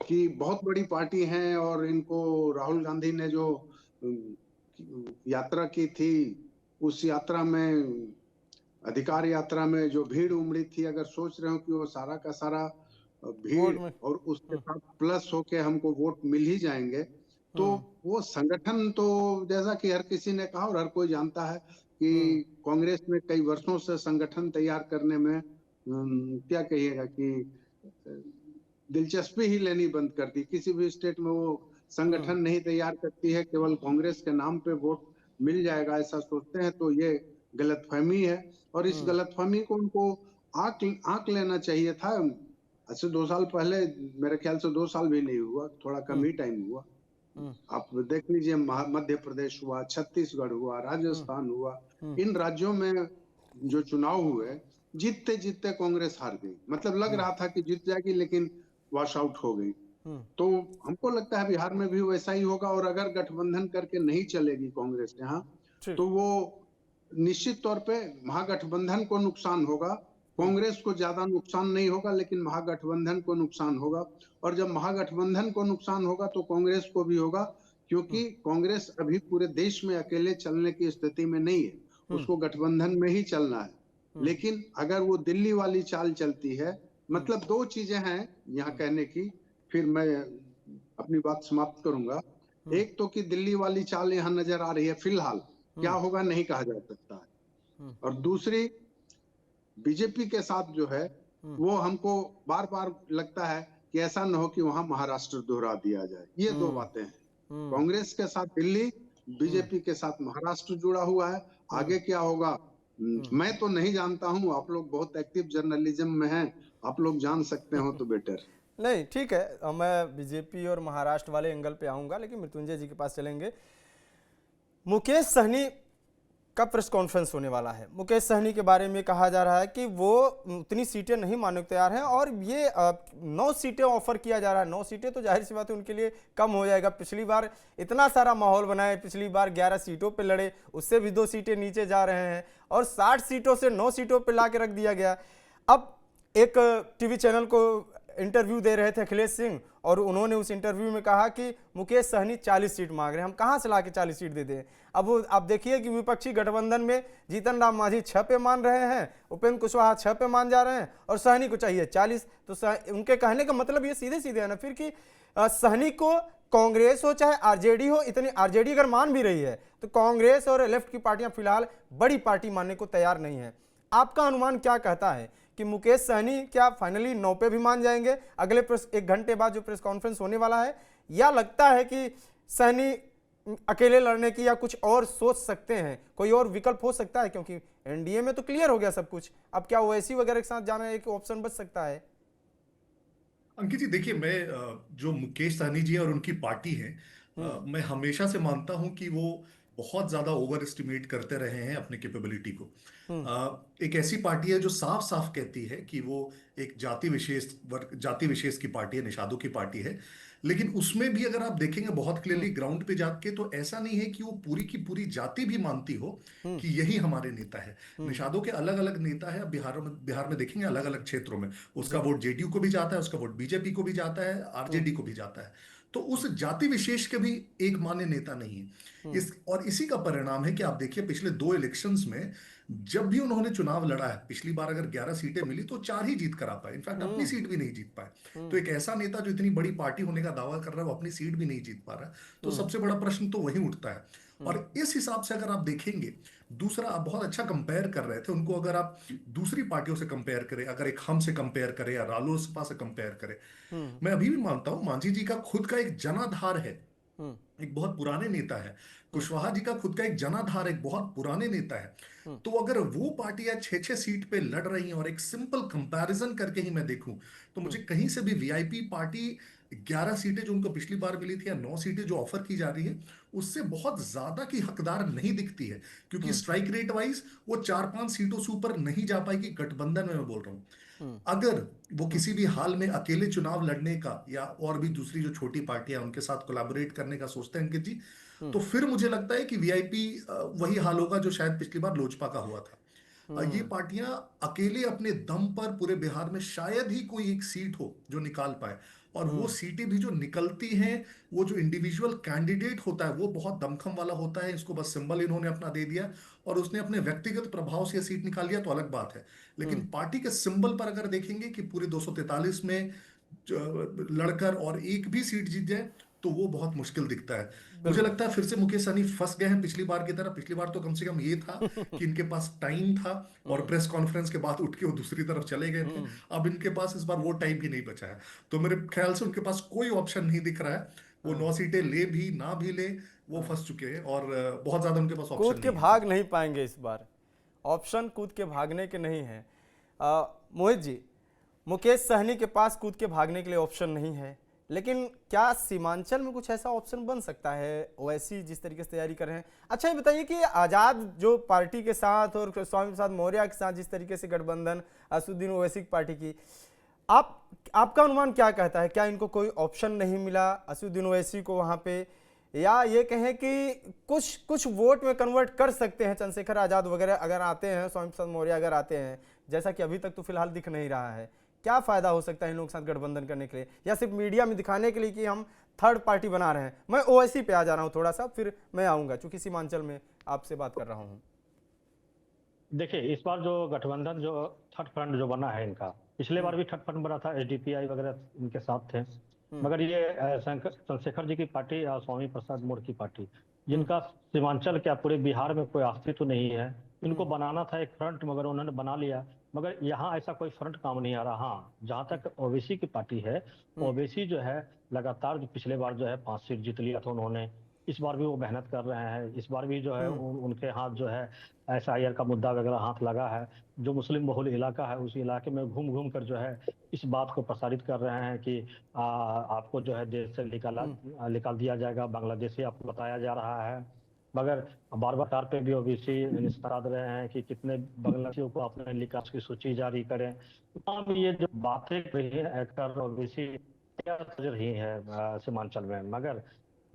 कि बहुत बड़ी पार्टी है और इनको राहुल गांधी ने जो यात्रा की थी, उस यात्रा में, अधिकार यात्रा में जो भीड़ उमड़ी थी, अगर सोच रहे हो कि वो सारा का सारा भीड़ और उसके साथ प्लस होके हमको वोट मिल ही जाएंगे, तो वो संगठन तो जैसा कि हर किसी ने कहा और हर कोई जानता है कि कांग्रेस में कई वर्षों से संगठन तैयार करने में क्या कहिएगा कि दिलचस्पी ही लेनी बंद कर दी। किसी भी स्टेट में वो संगठन नहीं तैयार करती है, केवल कांग्रेस के नाम पे वोट मिल जाएगा ऐसा सोचते हैं, तो ये गलतफहमी है। और इस गलतफहमी को उनको आंक लेना चाहिए था। आज से 2 साल पहले, मेरे ख्याल से 2 साल भी नहीं हुआ, थोड़ा कम ही टाइम हुआ, आप देख लीजिए, मध्य प्रदेश हुआ, छत्तीसगढ़ हुआ, राजस्थान हुआ, इन राज्यों में जो चुनाव हुए, जीतते जीतते कांग्रेस हार गई। मतलब लग रहा था कि जीत जाएगी, लेकिन वॉश आउट हो गई। तो हमको लगता है बिहार में भी वैसा ही होगा। और अगर गठबंधन करके नहीं चलेगी कांग्रेस यहाँ, तो वो निश्चित तौर पे महागठबंधन को नुकसान होगा। कांग्रेस को ज्यादा नुकसान नहीं होगा, लेकिन महागठबंधन को नुकसान होगा। और जब महागठबंधन को नुकसान होगा तो कांग्रेस को भी होगा, क्योंकि कांग्रेस अभी पूरे देश में अकेले चलने की स्थिति में नहीं है, उसको गठबंधन में ही चलना है। लेकिन अगर वो दिल्ली वाली चाल चलती है, मतलब दो चीजें हैं यहाँ कहने की, फिर मैं अपनी बात समाप्त करूंगा। एक तो कि दिल्ली वाली चाल यहाँ नजर आ रही है फिलहाल, क्या होगा नहीं कहा जा सकता है। और दूसरी, बीजेपी के साथ जो है वो हमको बार बार लगता है कि ऐसा न हो कि वहां महाराष्ट्र दोहरा दिया जाए। ये दो बातें हैं, कांग्रेस के साथ दिल्ली, बीजेपी के साथ महाराष्ट्र जुड़ा हुआ है। आगे क्या होगा मैं तो नहीं जानता हूं, आप लोग बहुत एक्टिव जर्नलिज्म में हैं, आप लोग जान सकते हो तो बेटर। नहीं, ठीक है, मैं बीजेपी और महाराष्ट्र वाले एंगल पे आऊंगा, लेकिन मृत्युंजय जी के पास चलेंगे। मुकेश सहनी का प्रेस कॉन्फ्रेंस होने वाला है। मुकेश सहनी के बारे में कहा जा रहा है कि वो उतनी सीटें नहीं मानने को तैयार हैं, और ये 9 सीटें ऑफर किया जा रहा है। 9 सीटें तो जाहिर सी बात है उनके लिए कम हो जाएगा। पिछली बार इतना सारा माहौल बनाए, पिछली बार 11 सीटों पे लड़े, उससे भी 2 सीटें नीचे जा रहे हैं, और 60 सीटों से 9 सीटों पे ला के रख दिया गया। अब एक टीवी चैनल को इंटरव्यू दे रहे थे अखिलेश सिंह, और उन्होंने उस इंटरव्यू में कहा कि मुकेश सहनी 40 सीट मांग रहे हैं, हम कहां से लाके 40 सीट दे दें। अब वो आप देखिए कि विपक्षी गठबंधन में जीतन राम मांझी 6 पे मान रहे हैं, उपेंद्र कुशवाहा 6 पे मान जा रहे हैं, और सहनी को चाहिए 40। तो उनके कहने का मतलब ये सीधे सीधे है ना फिर कि सहनी को कांग्रेस हो चाहे आरजेडी हो, इतनी आरजेडी अगर मान भी रही है तो कांग्रेस और लेफ्ट की पार्टियां फिलहाल बड़ी पार्टी मानने को तैयार नहीं है। आपका अनुमान क्या कहता है कि मुकेश सहनी क्या फाइनली 9 पे भी मान जाएंगे अगले 1 घंटे बाद जो प्रेस कॉन्फ्रेंस होने वाला है, या लगता है कि सहनी अकेले लड़ने की या कुछ और सोच सकते हैं, कोई और विकल्प हो सकता है? क्योंकि एनडीए में तो क्लियर हो गया सब कुछ, अब क्या ओवैसी वगैरह के साथ जाना एक ऑप्शन बच सकता है? अंकित जी देखिए, मैं जो मुकेश सहनी जी और उनकी पार्टी है, मैं हमेशा से मानता हूं कि वो बहुत ज्यादा ओवर एस्टिमेट करते रहे हैं अपने कैपेबिलिटी को। एक ऐसी पार्टी है जो साफ साफ कहती है कि वो एक जाति विशेष की पार्टी है, निषादों की पार्टी है। लेकिन उसमें भी अगर आप देखेंगे बहुत क्लियरली ग्राउंड पे जाके, तो ऐसा नहीं है कि वो पूरी की पूरी जाति भी मानती हो कि यही हमारे नेता है। निषादों के अलग अलग नेता है। बिहार में देखेंगे अलग अलग क्षेत्रों में उसका वोट जेडीयू को भी जाता है, उसका वोट बीजेपी को भी जाता है, आरजेडी को भी जाता है। तो उस जाति विशेष के भी एक मान्य नेता नहीं है। इसी का परिणाम है कि आप देखिए पिछले 2 इलेक्शंस में जब भी उन्होंने चुनाव लड़ा है, पिछली बार अगर 11 सीटें मिली तो 4 ही जीत कर आ पाए, इनफैक्ट अपनी सीट भी नहीं जीत पाए। तो एक ऐसा नेता जो इतनी बड़ी पार्टी होने का दावा कर रहा है वो अपनी सीट भी नहीं जीत पा रहा है, तो सबसे बड़ा प्रश्न तो वही उठता है। और इस हिसाब से अगर आप देखेंगे, दूसरा आप बहुत अच्छा कंपेयर कर रहे थे उनको, अगर आप दूसरी पार्टियों से कंपेयर करें, अगर एक हम से कंपेयर करें या रालोसपा से कंपेयर करें, मैं अभी भी मानता हूं मांझी जी का खुद का एक जनाधार है, एक बहुत पुराने नेता है। कुशवाहा जी का खुद का एक जनाधार, एक बहुत पुराने नेता है। तो अगर वो पार्टियां 6-6 सीट पे लड़ रही हैं, और एक सिंपल कंपैरिजन करके ही मैं देखूं तो मुझे कहीं से भी वीआईपी पार्टी 11 सीटें जो उनको पिछली बार मिली थी या 9 सीटें जो ऑफर की जा रही है, उससे बहुत ज्यादा की हकदार नहीं दिखती है, क्योंकि स्ट्राइक रेट वाइज वो 4-5 सीटों से ऊपर नहीं जा पाएगी गठबंधन में। मैं बोल रहा हूं अगर वो किसी भी हाल में अकेले चुनाव लड़ने का या और भी दूसरी जो छोटी पार्टियां उनके साथ कोलैबोरेट करने का सोचते हैं अंकित जी, तो फिर मुझे लगता है कि वीआईपी वही हाल होगा जो शायद पिछली बार लोजपा का हुआ था। ये पार्टियां अकेले अपने दम पर पूरे बिहार में शायद ही कोई एक सीट हो जो निकाल पाए, और वो सीटें भी जो निकलती हैं वो जो इंडिविजुअल कैंडिडेट होता है वो बहुत दमखम वाला होता है। इसको बस सिंबल इन्होंने अपना दे दिया और उसने अपने व्यक्तिगत प्रभाव से सीट निकाल लिया तो अलग बात है, लेकिन पार्टी के सिंबल पर अगर देखेंगे कि पूरे 243 में लड़कर और एक भी सीट जीत जाए तो वो बहुत मुश्किल दिखता है। मुझे लगता है फिर से मुकेश सहनी फंस गए हैं पिछली बार की तरह। पिछली बार तो कम से कम ये था कि इनके पास टाइम था और प्रेस कॉन्फ्रेंस के बाद उठ के वो दूसरी तरफ चले गए थे। अब इनके पास इस बार वो टाइम भी नहीं बचा है, तो मेरे ख्याल से उनके पास कोई ऑप्शन नहीं दिख रहा है। वो 9 सीटें ले भी ना भी ले वो फंस चुके हैं और बहुत ज्यादा उनके पास ऑप्शन कूद के भाग नहीं पाएंगे इस बार, ऑप्शन कूद के भागने के नहीं है। मोहित जी, मुकेश सहनी के पास कूद के भागने के लिए ऑप्शन नहीं है, लेकिन क्या सीमांचल में कुछ ऐसा ऑप्शन बन सकता है? ओवैसी जिस तरीके से तैयारी कर रहे हैं, अच्छा ये बताइए कि आज़ाद जो पार्टी के साथ और स्वामी प्रसाद मौर्य के साथ जिस तरीके से गठबंधन असदुद्दीन ओवैसी की पार्टी की, आपका अनुमान क्या कहता है? क्या इनको कोई ऑप्शन नहीं मिला असदुद्दीन ओवैसी को वहाँ पे, या ये कहें कि कुछ वोट में कन्वर्ट कर सकते हैं चंद्रशेखर आज़ाद वगैरह अगर आते हैं, स्वामी प्रसाद मौर्य अगर आते हैं, जैसा कि अभी तक तो फिलहाल दिख नहीं रहा है? क्या फायदा हो सकता है इन लोगों के साथ गठबंधन करने के लिए, या सिर्फ मीडिया में दिखाने के लिए कि हम थर्ड पार्टी बना रहे हैं? मैं ओवैसी पे आ जा रहा हूँ थोड़ा सा, फिर मैं आऊँगा चूंकि सीमांचल में आपसे बात कर रहा हूँ। देखिए, इस बार जो गठबंधन जो थर्ड फ्रंट जो बना है इनका, पिछले बार भी थर्ड फ्रंट बना था, एसडीपीआई वगैरह इनके साथ थे, मगर ये चंद्रशेखर जी की पार्टी और स्वामी प्रसाद मौर्य की पार्टी, जिनका सीमांचल क्या पूरे बिहार में कोई अस्तित्व नहीं है, इनको बनाना था एक फ्रंट, मगर उन्होंने बना लिया। मगर यहाँ ऐसा कोई फ्रंट काम नहीं आ रहा। हाँ, जहाँ तक ओवैसी की पार्टी है, ओवैसी जो है लगातार जो पिछले बार जो है 5 सीट जीत लिया था उन्होंने, इस बार भी वो मेहनत कर रहे हैं। इस बार भी जो है उनके हाथ जो है SIR का मुद्दा वगैरह हाथ लगा है। जो मुस्लिम बहुल इलाका है उस इलाके में घूम घूम कर जो है इस बात को प्रसारित कर रहे हैं कि आपको जो है देश से निकाल दिया जाएगा, बांग्लादेशी आपको बताया जा रहा है। मगर बार बार तार पे भी ओबीसी निस्तार रहे हैं कि कितने बांग्लादेशियों को अपने निकास की सूची जारी करें। तमाम ये जो बातें रही है कर ओबीसी रही है सीमांचल में, मगर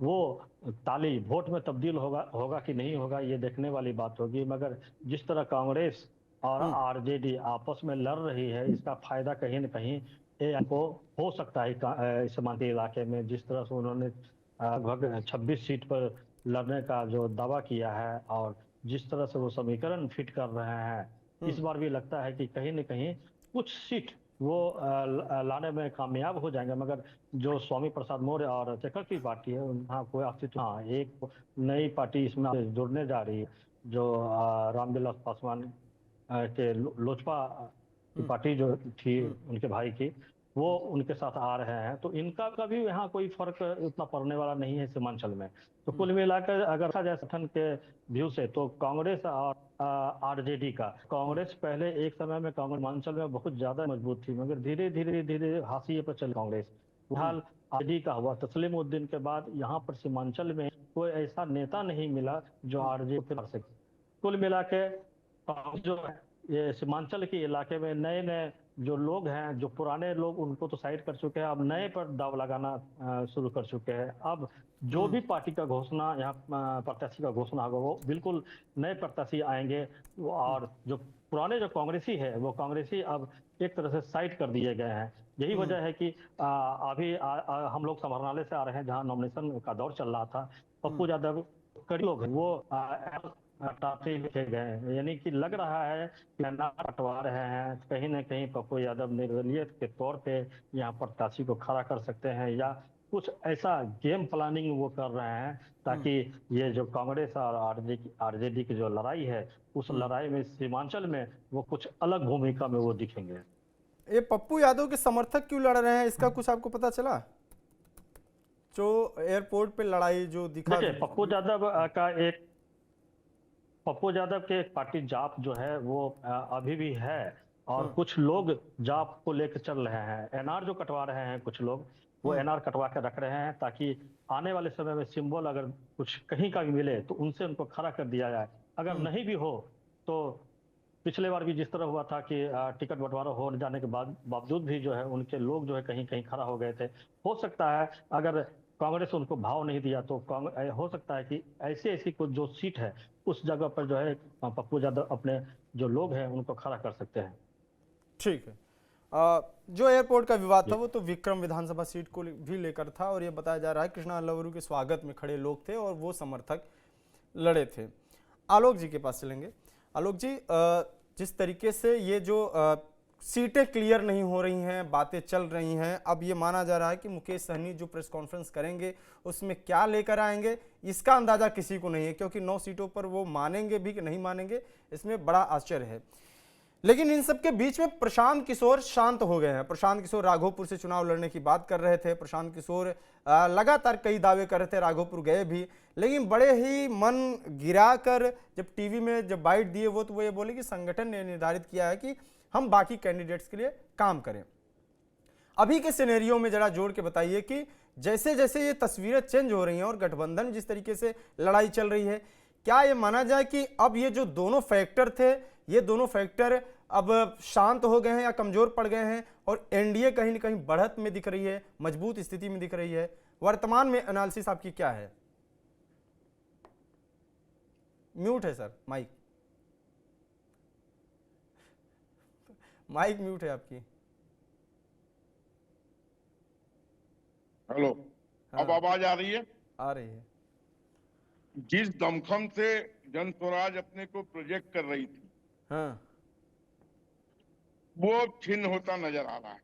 वो ताली वोट में तब्दील होगा कि नहीं होगा ये देखने वाली बात होगी। मगर जिस तरह कांग्रेस और आरजेडी आपस में लड़ रही है, इसका फायदा कहीं न कहीं को हो सकता है सीमांती इलाके में। जिस तरह से उन्होंने लगभग 26 सीट पर लड़ने का जो दावा किया है और जिस तरह से वो समीकरण फिट कर रहे हैं, इस बार भी लगता है कि कहीं न कहीं कुछ सीट वो लाने में कामयाब हो जाएंगे। मगर जो स्वामी प्रसाद मौर्य और शेखर की पार्टी है, वहाँ कोई अस्तित्व, हाँ एक नई पार्टी इसमें जुड़ने जा रही है जो रामविलास पासवान के लोजपा की पार्टी जो थी उनके भाई की, वो उनके साथ आ रहे हैं। तो इनका कभी यहाँ कोई फर्क उतना पड़ने वाला नहीं है सीमांचल में। तो कुल मिलाकर अगर देखा जाए संगठन के व्यू से, तो कांग्रेस और आरजेडी का, कांग्रेस पहले एक समय में कांग्रेस सीमांचल में बहुत ज्यादा मजबूत थी, मगर धीरे धीरे हाशिए पर चल कांग्रेस। फिलहाल आरजेडी का हुआ तस्लीमुद्दीन के बाद यहाँ पर सीमांचल में कोई ऐसा नेता नहीं मिला जो आरजेडी को सके। कुल मिला के जो है ये सीमांचल के इलाके में नए नए जो लोग हैं, जो पुराने लोग उनको तो साइड कर चुके हैं, अब नए पर दाव लगाना शुरू कर चुके हैं। अब जो भी पार्टी का घोषणा यहाँ प्रत्याशी का घोषणा होगा, वो बिल्कुल नए प्रत्याशी आएंगे। और जो पुराने जो कांग्रेसी है, वो कांग्रेसी अब एक तरह से साइड कर दिए गए हैं। यही वजह है कि अभी हम लोग समाहरणालय से आ रहे हैं जहाँ नॉमिनेशन का दौर चल रहा था। पप्पू यादव कई लोग हैं वो हटाते लिखे गए, यानी कि लग रहा है कि हटवा रहे हैं। कहीं ना कहीं पप्पू यादव निर्दलीय के तौर पे यहाँ प्रत्याशी को खड़ा कर सकते हैं, या कुछ ऐसा गेम प्लानिंग वो कर रहे हैं ताकि ये जो कांग्रेस और आरजेडी की जो लड़ाई है, उस लड़ाई में सीमांचल में वो कुछ अलग भूमिका में वो दिखेंगे। ये पप्पू यादव के समर्थक क्यों लड़ रहे हैं, इसका कुछ आपको पता चला? जो एयरपोर्ट पे लड़ाई जो दिखा, पप्पू यादव के एक पार्टी जाप जो है वो अभी भी है, और कुछ लोग जाप को लेकर चल रहे हैं। एनआर जो कटवा रहे हैं कुछ लोग, वो एनआर कटवा के रख रहे हैं ताकि आने वाले समय में सिंबल अगर कुछ कहीं का भी मिले तो उनसे उनको खड़ा कर दिया जाए। अगर नहीं भी हो तो पिछले बार भी जिस तरह हुआ था कि टिकट बंटवारा हो जाने के बावजूद भी जो है उनके लोग जो है कहीं कहीं खड़ा हो गए थे। हो सकता है अगर कांग्रेस उनको भाव नहीं दिया तो हो सकता है कि ऐसी कुछ जो सीट है उस जगह पर जो है पप्पू यादव अपने जो लोग हैं उनको खड़ा कर सकते हैं। ठीक है। जो एयरपोर्ट का विवाद था वो तो विक्रम विधानसभा सीट को भी लेकर था, और ये बताया जा रहा है कृष्णा लवरू के स्वागत में खड़े लोग थे और वो समर्थक लड़े थे। आलोक जी के पास चलेंगे। आलोक जी, जिस तरीके से ये जो सीटें क्लियर नहीं हो रही हैं, बातें चल रही हैं, अब ये माना जा रहा है कि मुकेश सहनी जो प्रेस कॉन्फ्रेंस करेंगे उसमें क्या लेकर आएंगे इसका अंदाजा किसी को नहीं है, क्योंकि 9 सीटों पर वो मानेंगे भी कि नहीं मानेंगे इसमें बड़ा आश्चर्य है। लेकिन इन सब के बीच में प्रशांत किशोर शांत हो गए हैं। प्रशांत किशोर राघोपुर से चुनाव लड़ने की बात कर रहे थे। प्रशांत किशोर लगातार कई दावे कर रहे थे, राघोपुर गए भी, लेकिन बड़े ही मन गिराकर जब टीवी में जब बाइट दिए तो वो ये बोले कि संगठन ने निर्धारित किया है कि हम बाकी कैंडिडेट्स के लिए काम करें। अभी के सिनेरियो में जरा जोड़ के बताइए कि जैसे जैसे ये तस्वीरें चेंज हो रही हैं और गठबंधन जिस तरीके से लड़ाई चल रही है, क्या ये माना जाए कि अब ये जो दोनों फैक्टर थे, ये दोनों फैक्टर अब शांत हो गए हैं या कमजोर पड़ गए हैं और एनडीए कहीं ना कहीं बढ़त में दिख रही है, मजबूत स्थिति में दिख रही है? वर्तमान में एनालिसिस आपकी क्या है? म्यूट है सर, माइक म्यूट है आपकी। हेलो, अब हाँ। आवाज आ रही है? आ रही है। जिस दमखम से जन स्वराज अपने को प्रोजेक्ट कर रही थी, हाँ। वो छिन्न होता नजर आ रहा है।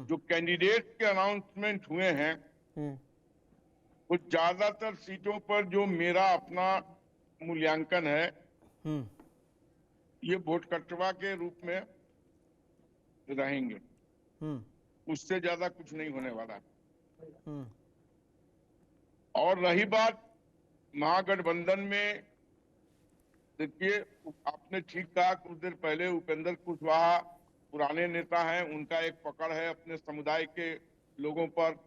जो कैंडिडेट के अनाउंसमेंट हुए हैं, वो ज्यादातर सीटों पर जो मेरा अपना मूल्यांकन है, ये वोट कटवा के रूप में रहेंगे। उससे ज्यादा कुछ नहीं होने वाला। और रही बात महागठबंधन में, देखिए आपने ठीक कहा, कुछ देर पहले उपेंद्र कुशवाहा पुराने नेता हैं, उनका एक पकड़ है अपने समुदाय के लोगों पर।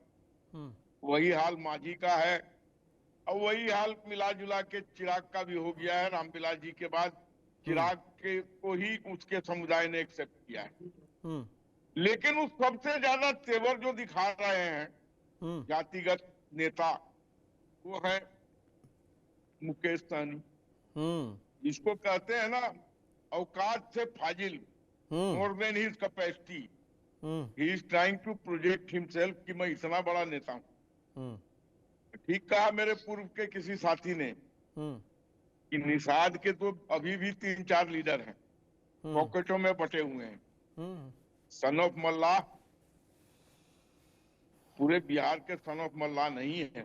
वही हाल मांझी का है और वही हाल मिला जुला के चिराग का भी हो गया है। रामविलास जी के बाद चिराग के को ही उसके समुदाय ने एक्सेप्ट किया है। लेकिन उस सबसे ज्यादा तेवर जो दिखा रहे हैं जातिगत नेता, वो है मुकेश सहनी, जिसको कहते हैं ना औकात से फाजिल, more than his capacity. He is trying to project himself कि मैं इतना बड़ा नेता हूं। ठीक कहा मेरे पूर्व के किसी साथी ने कि निषाद के तो अभी भी 3-4 लीडर हैं, पॉकेटों में बटे हुए हैं। सन ऑफ मल्लाह पूरे बिहार के सन ऑफ मल्लाह नहीं है।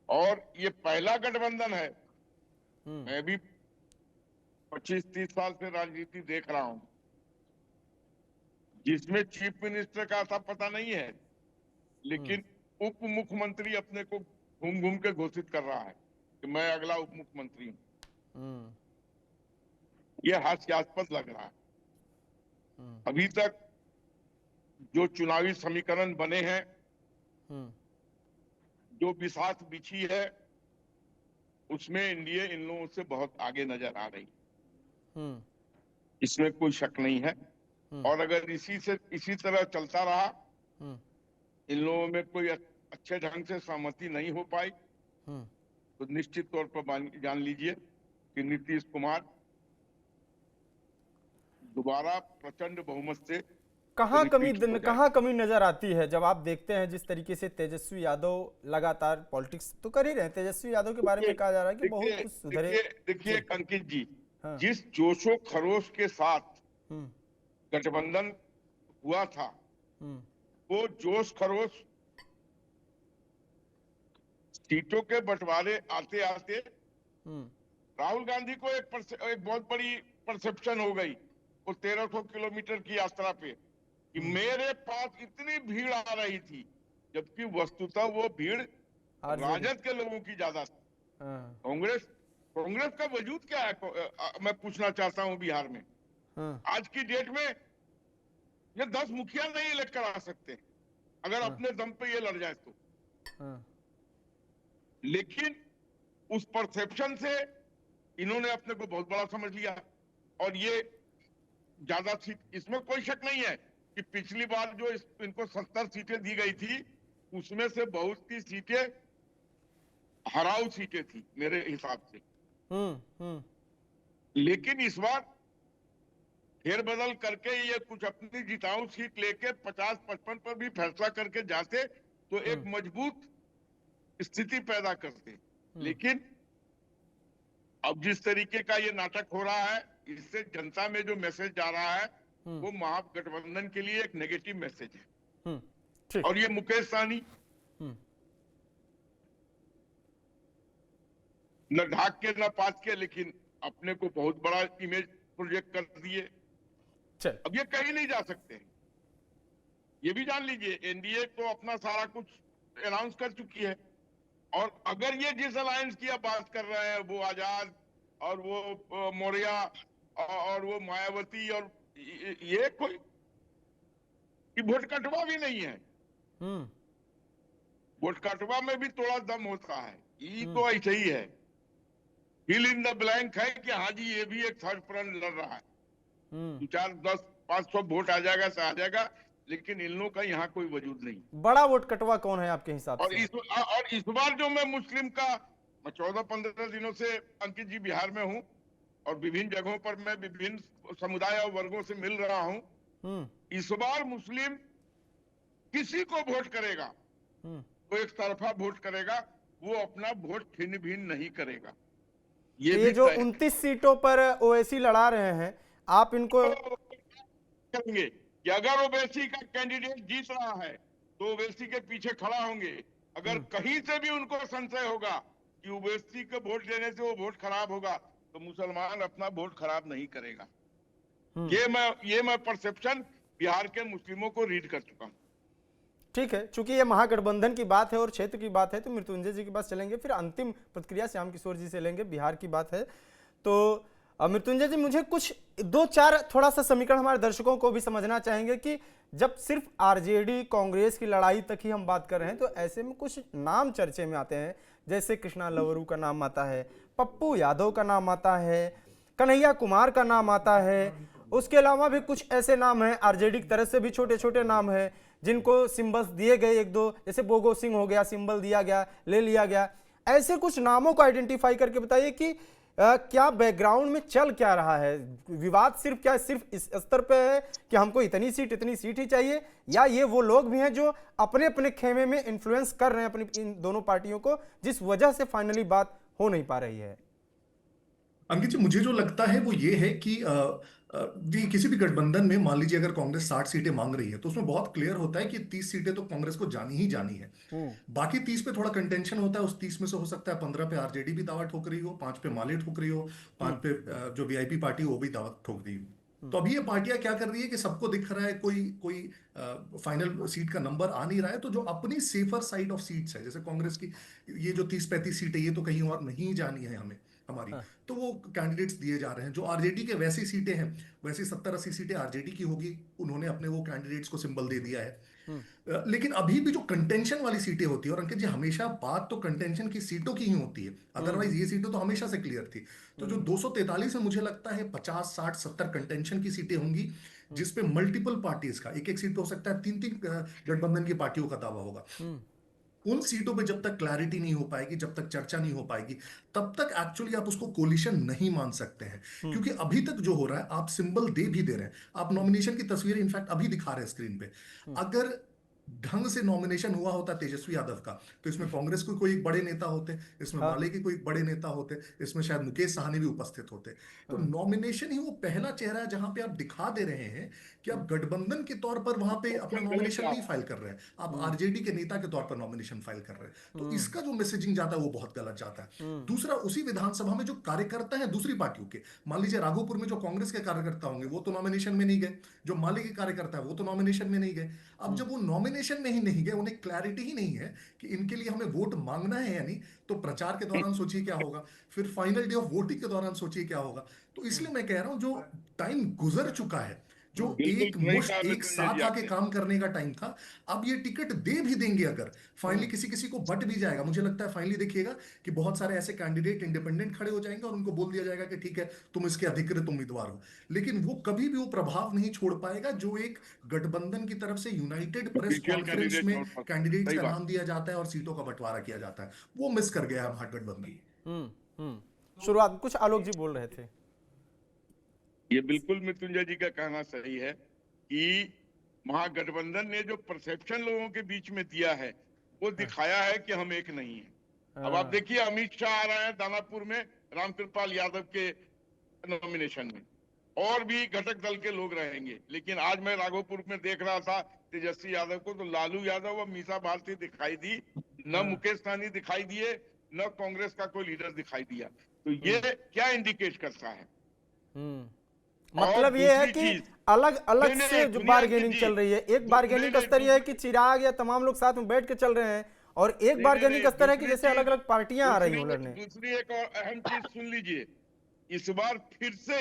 और ये पहला गठबंधन है, मैं भी 25-30 साल से राजनीति देख रहा हूं, जिसमें चीफ मिनिस्टर का था पता नहीं है, लेकिन उप मुख्यमंत्री अपने को घूम घूम के घोषित कर रहा है कि मैं अगला उप मुख्यमंत्री हूं। ये हास्यास्पद लग रहा है। अभी तक जो चुनावी समीकरण बने हैं, जो बिसात बिछी है, उसमें एनडीए इन लोगों से बहुत आगे नजर आ रही, इसमें कोई शक नहीं है। और अगर इसी तरह चलता रहा, इन लोगों में कोई अच्छे ढंग से सहमति नहीं हो पाई, तो निश्चित तौर पर जान लीजिए कि नीतीश कुमार दोबारा प्रचंड बहुमत से कहाँ कमी नजर आती है जब आप देखते हैं जिस तरीके से तेजस्वी यादव लगातार पॉलिटिक्स तो कर ही रहे हैं? तेजस्वी यादव के बारे में कहा जा रहा है कि बहुत कुछ सुधरे। देखिए अंकित जी, जिस जोशो खरोश के साथ गठबंधन हुआ था, वो जोश खरोश सीटों के बंटवारे आते आते राहुल गांधी को एक बहुत बड़ी परसेप्शन हो गई, वो 1300 किलोमीटर की यात्रा पे, कि मेरे पास इतनी भीड़ आ रही थी, जबकि वस्तुतः वो भीड़ राजद के लोगों की ज्यादा थी। कांग्रेस का वजूद क्या है, मैं पूछना चाहता हूं बिहार में। आज की डेट में ये 10 मुखिया नहीं इलेक्ट करा सकते अगर अपने दम पे ये लड़ जाए तो। लेकिन उस परसेप्शन से इन्होंने अपने को बहुत बड़ा समझ लिया और ये ज्यादा सीट, इसमें कोई शक नहीं है कि पिछली बार जो इनको 70 सीटें दी गई थी, उसमें से बहुत सी सीटें हराऊ सीटें थी मेरे हिसाब से। लेकिन इस बार फेरबदल करके ये कुछ अपनी जिताऊ सीट लेके 50-55 पर भी फैसला करके जाते तो एक मजबूत स्थिति पैदा करते। लेकिन अब जिस तरीके का ये नाटक हो रहा है, इससे जनता में जो मैसेज जा रहा है, वो महागठबंधन के लिए एक नेगेटिव मैसेज है। और ये मुकेश सहनी न ढाक के न पात के, लेकिन अपने को बहुत बड़ा इमेज प्रोजेक्ट कर दिए। अब ये कहीं नहीं जा सकते। ये भी जान लीजिए, एनडीए तो अपना सारा कुछ अनाउंस कर चुकी है, और अगर ये जिस अलायंस की आप बात कर रहे हैं, वो आजाद और वो मौर्या और वो मायावती, और ये कोई कि वोट कटवा भी नहीं है। वोट कटवा में भी थोड़ा दम होता है, ये तो ऐसे ही है, फिल इन द ब्लैंक है कि हाँ जी ये भी एक थर्ड फ्रंट लड़ रहा है, 2-4-10-500 वोट आ जाएगा से आ जाएगा, लेकिन इन लोगों का यहाँ कोई वजूद नहीं। बड़ा वोट कटवा कौन है आपके हिसाब और से? इस बार जो मैं मुस्लिम का, मैं 14-15 दिनों से अंकित जी बिहार में हूँ और विभिन्न जगहों पर मैं विभिन्न समुदाय और वर्गों से मिल रहा हूँ। इस बार मुस्लिम किसी को वोट करेगा तो एक तरफा वोट करेगा, वो अपना वोट छिन्न भिन्न नहीं करेगा। ये जो 29 सीटों पर ओवैसी लड़ा रहे हैं, आप इनको करेंगे कि अगर ओवैसी का कैंडिडेट जीत रहा है तो ओवैसी के पीछे खड़ा होंगे। अगर कहीं से भी उनको संशय होगा कि ओवैसी के वोट देने से वो वोट खराब होगा तो मुसलमान अपना वोट खराब नहीं करेगा। ये मैं परसेप्शन बिहार के मुस्लिमों को रीड कर चुका हूं। ठीक है, चूंकि ये महागठबंधन की बात है और क्षेत्र की बात है तो मृत्युंजय जी के पास चलेंगे, फिर अंतिम प्रतिक्रिया श्याम किशोर जी से लेंगे। बिहार की बात है तो मृत्युंजय जी, मुझे कुछ 2-4 थोड़ा सा समीकरण हमारे दर्शकों को भी समझना चाहेंगे कि जब सिर्फ आरजेडी कांग्रेस की लड़ाई तक ही हम बात कर रहे हैं तो ऐसे में कुछ नाम चर्चे में आते हैं, जैसे कृष्णा लवरू का नाम आता है, पप्पू यादव का नाम आता है, कन्हैया कुमार का नाम आता है, उसके अलावा भी कुछ ऐसे नाम हैं आरजेडी की तरफ से भी छोटे छोटे नाम हैं जिनको सिंबल्स दिए गए, 1-2 जैसे बोगो सिंह हो गया, सिंबल दिया गया, ले लिया गया। ऐसे कुछ नामों को आइडेंटिफाई करके बताइए कि क्या बैकग्राउंड में चल क्या रहा है? विवाद सिर्फ इस स्तर पे है कि हमको इतनी सीट ही चाहिए, या ये वो लोग भी हैं जो अपने अपने खेमे में इन्फ्लुएंस कर रहे हैं अपनी इन दोनों पार्टियों को, जिस वजह से फाइनली बात हो नहीं पा रही है? अंकित जी, मुझे जो लगता है वो ये है कि किसी भी गठबंधन में मान लीजिए अगर कांग्रेस 60 सीटें मांग रही है तो उसमें बहुत क्लियर होता है कि 30 सीटें तो कांग्रेस को जानी ही जानी है। बाकी 30 पे थोड़ा कंटेंशन होता है। उस 30 में से हो सकता है 15 पे आरजेडी भी दावा ठोक रही हो, 5 पे माले ठोक रही हो, 5 पे जो वीआईपी पार्टी वो भी दावा ठोक रही हो। तो अभी ये पार्टियां क्या कर रही है कि सबको दिख रहा है कोई फाइनल सीट का नंबर आ नहीं रहा है, तो जो अपनी सेफर साइड ऑफ सीट्स है, जैसे कांग्रेस की ये जो 30-35 सीटें ये तो कहीं और नहीं जानी है हमारी, तो वो कैंडिडेट्स दिए जा रहे हैं। जो आरजेडी के वैसी सीटें हैं, वैसी 70-80 सीटें आरजेडी की होगी, उन्होंने अपने वो कैंडिडेट्स को सिंबल दे दिया है। लेकिन अभी भी जो कंटेंशन वाली सीटें होती है, और अंकित जी हमेशा बात तो कंटेंशन की सीटों की ही होती है, अदरवाइज ये सीटें तो हमेशा से क्लियर थी। तो जो 243 में मुझे लगता है 50, 60, 70 कंटेंशन की सीटें होंगी, जिसपे मल्टीपल पार्टीज का एक सीट हो सकता है, 3-3 गठबंधन की पार्टियों का दावा होगा। उन सीटों पे जब तक क्लैरिटी नहीं हो पाएगी, जब तक चर्चा नहीं हो पाएगी, तब तक एक्चुअली आप उसको कोलिशन नहीं मान सकते हैं। क्योंकि अभी तक जो हो रहा है, आप सिंबल दे भी दे रहे हैं, आप नॉमिनेशन की तस्वीर इनफैक्ट अभी दिखा रहे हैं स्क्रीन पे। अगर ढंग से नॉमिनेशन हुआ होता तेजस्वी यादव का, तो इसमें कांग्रेस के कोई बड़े नेता होते, इसमें माले के कोई बड़े नेता होते, इसमें शायद मुकेश साहनी भी उपस्थित होते। तो नॉमिनेशन ही वो पहला चेहरा है जहां पे आप दिखा दे रहे हैं कि आप गठबंधन के तौर पर वहां पे अपना नॉमिनेशन नहीं फाइल कर रहे हैं, आप आरजेडी के नेता के तौर पर नॉमिनेशन फाइल कर रहे हैं। तो इसका जो मैसेजिंग जाता है वो बहुत गलत जाता है। दूसरा, उसी विधानसभा में जो कार्यकर्ता है दूसरी पार्टियों के, मान लीजिए राघोपुर में जो कांग्रेस के कार्यकर्ता होंगे वो तो नॉमिनेशन में नहीं गए, जो माले के कार्यकर्ता है वो तो नॉमिनेशन में नहीं गए। अब जब वो नॉमिनेशन में ही नहीं गए, उन्हें क्लैरिटी ही नहीं है कि इनके लिए हमें वोट मांगना है या नहीं, तो प्रचार के दौरान सोचिए क्या होगा, फिर फाइनल डे ऑफ वोटिंग के दौरान सोचिए क्या होगा। तो इसलिए मैं कह रहा हूं, जो टाइम गुजर चुका है, जो एक साथ आके काम करने का टाइम था, अब ये टिकट दे भी देंगे अगर फाइनली किसी को बट भी जाएगा, मुझे लगता है फाइनली देखिएगा कि बहुत सारे ऐसे कैंडिडेट इंडिपेंडेंट खड़े हो जाएंगे और उनको बोल दिया जाएगा कि ठीक है तुम इसके अधिकृत उम्मीदवार हो। लेकिन वो कभी भी वो प्रभाव नहीं छोड़ पाएगा जो एक गठबंधन की तरफ से यूनाइटेड प्रेस कॉन्फ्रेंस में कैंडिडेट्स का नाम दिया जाता है और सीटों का बंटवारा किया जाता है, वो मिस कर गया महागठबंधन। शुरुआत कुछ आलोक जी बोल रहे थे। ये बिल्कुल मृत्युंजय जी का कहना सही है कि महागठबंधन ने जो परसेप्शन लोगों के बीच में दिया है वो दिखाया है कि हम एक नहीं है। अब आप देखिए अमित शाह आ रहे हैं दानापुर में रामकृपाल यादव के नॉमिनेशन में, और भी घटक दल के लोग रहेंगे। लेकिन आज मैं राघोपुर में देख रहा था तेजस्वी यादव को, तो लालू यादव और मीसा भारती दिखाई दी, न मुकेश सहनी दिखाई दिए, न कांग्रेस का कोई लीडर दिखाई दिया। तो ये क्या इंडिकेट करता है? मतलब ये है कि अलग अलग से जो बार्गेनिंग चल रही है, एक बार्गेनिंग का स्तर यह है कि चिराग या तमाम लोग साथ में बैठ के चल रहे हैं, और एक बार्गेनिंग का स्तर है कि जैसे अलग अलग पार्टियां आ रही हैं लड़ने। दूसरी एक और अहम चीज सुन लीजिए, इस बार फिर से